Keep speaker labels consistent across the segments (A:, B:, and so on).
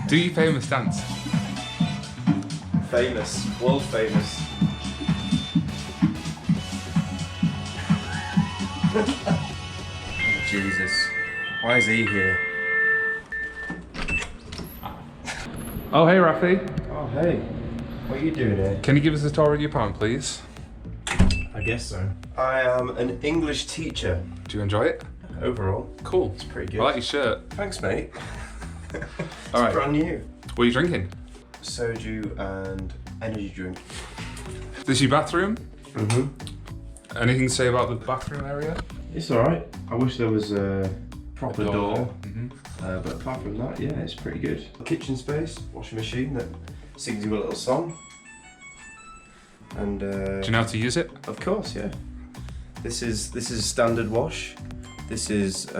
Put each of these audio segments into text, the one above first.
A: Do you famous dance?
B: Famous, world famous. Oh, Jesus, why is he here?
A: Oh, hey, Rafi.
B: Oh, hey, what are you doing here?
A: Can you give us a tour of your apartment, please?
B: I guess so. I am an English teacher.
A: Do you enjoy it?
B: Overall,
A: Cool.
B: it's pretty good.
A: I like your shirt.
B: Thanks, mate.
A: All right.
B: Brand new.
A: What are you drinking?
B: Soju and energy drink.
A: This is your bathroom?
B: Mm-hmm.
A: Anything to say about the bathroom area?
B: It's alright. I wish there was a proper door.
A: Mm-hmm.
B: But apart from that, yeah, it's pretty good. Kitchen space, washing machine that sings you a little song. And
A: Do you know how to use it?
B: of course, yeah. This is standard wash. This is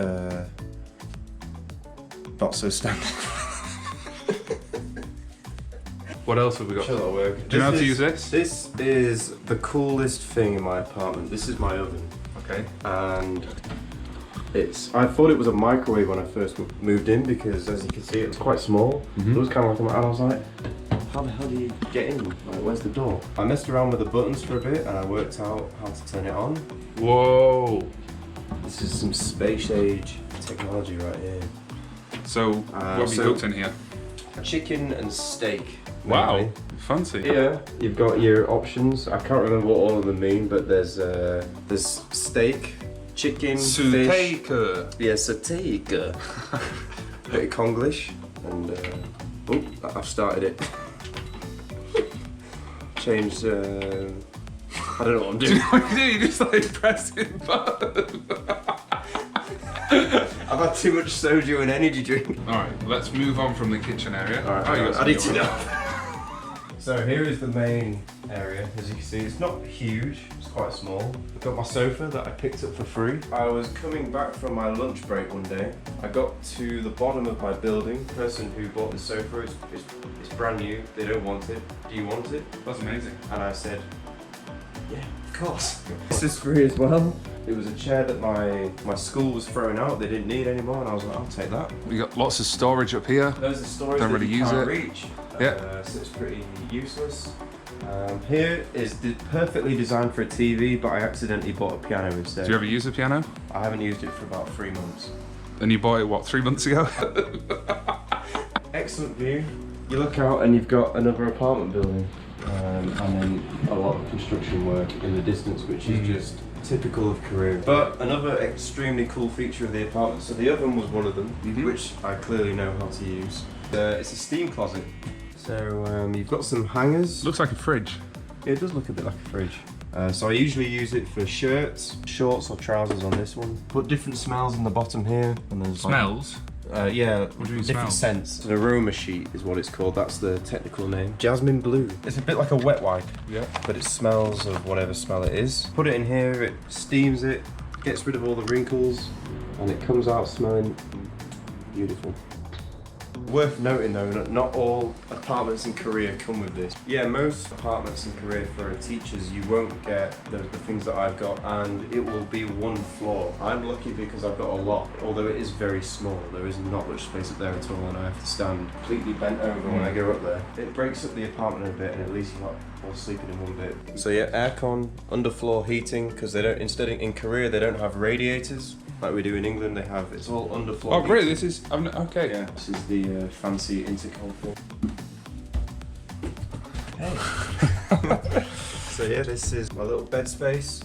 B: not so standard.
A: What else have we got?
B: Sure, that'll work.
A: Do you know how to use this?
B: This is the coolest thing in my apartment. This is my oven.
A: Okay.
B: And I thought it was a microwave when I first moved in because, as you can see, it was quite small.
A: Mhm.
B: It was kind of like, and I was like, how the hell do you get in? Like, where's the door? I messed around with the buttons for a bit and I worked out how to turn it on.
A: Whoa.
B: This is some space age technology right here.
A: So, what have you cooked in here?
B: Chicken and steak.
A: Wow.
B: mainly.
A: Fancy.
B: Yeah, you've got your options. I can't remember what all of them mean, but there's steak, chicken, fish.
A: Steak.
B: Yeah, steak. Bit of Konglish, and I've started it. Changed. I don't know what I'm doing.
A: What do you do? You just like pressing button.
B: I've had too much soju and energy drink.
A: Alright, let's move on from the kitchen area.
B: Alright,
A: Oh, you got
B: I need to
A: something
B: know. So here is the main area. As you can see, it's not huge, it's quite small. I've got my sofa that I picked up for free. I was coming back from my lunch break one day. I got to the bottom of my building. The person who bought the sofa, it's brand new, they don't want it. Do you want it?
A: That's amazing.
B: And I said, yeah, of course. This is free as well. It was a chair that my school was throwing out, they didn't need anymore, and I was like, I'll take that.
A: We got lots of storage up here.
B: Those are storage
A: Don't
B: that
A: really
B: you
A: use
B: can't
A: it.
B: reach.
A: Yeah.
B: So it's pretty useless. Here is perfectly designed for a TV, but I accidentally bought a piano instead.
A: Do you ever use a piano?
B: I haven't used it for about 3 months.
A: And you bought it, what, 3 months ago?
B: Excellent view. You look out and you've got another apartment building. And then a lot of construction work in the distance, which is just typical of Korea. But another extremely cool feature of the apartment, so the oven was one of them, which I clearly know how to use. It's a steam closet. So you've got some hangers.
A: Looks like a fridge.
B: Yeah, it does look a bit like a fridge. So I usually use it for shirts, shorts or trousers on this one. Put different smells in the bottom here. And there's
A: Smells?
B: yeah,
A: What do you
B: different
A: smell?
B: scents. An aroma sheet is what it's called. That's the technical name. Jasmine blue. It's a bit like a wet wipe,
A: Yeah.
B: but it smells of whatever smell it is. Put it in here, it steams it, gets rid of all the wrinkles, and it comes out smelling beautiful. Worth noting though, not all apartments in Korea come with this. Yeah, most apartments in Korea for teachers, you won't get the things that I've got, and it will be one floor. I'm lucky because I've got a lot, although it is very small. There is not much space up there at all, and I have to stand completely bent over when I go up there. It breaks up the apartment a bit, and at least you're not all sleeping in one bit. So yeah, aircon, underfloor heating, because they don't. Instead in Korea they don't have radiators like we do in England. They have it's all underfloor.
A: Oh, great,
B: heating.
A: this is, okay.
B: Yeah, this is the fancy intercom thing. Hey. So yeah, this is my little bed space.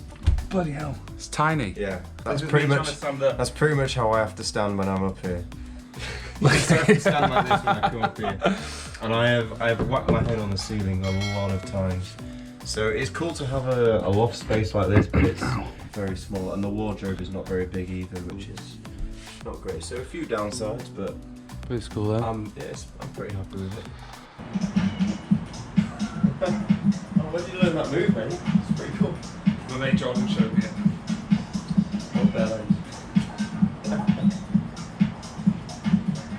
A: Bloody hell. It's tiny.
B: Yeah,
A: That's pretty much
B: that's pretty much how I have to stand when I'm up here. I have to stand like this when I come up here, and I have whacked my head on the ceiling a lot of times. So it's cool to have a loft space like this, but it's very small, and the wardrobe is not very big either, which is not great. So a few downsides, but
A: It's cool though.
B: I'm pretty happy with it. Where did you learn that move, mate? It's pretty cool.
A: My mate Jordan showed me it.
B: What bell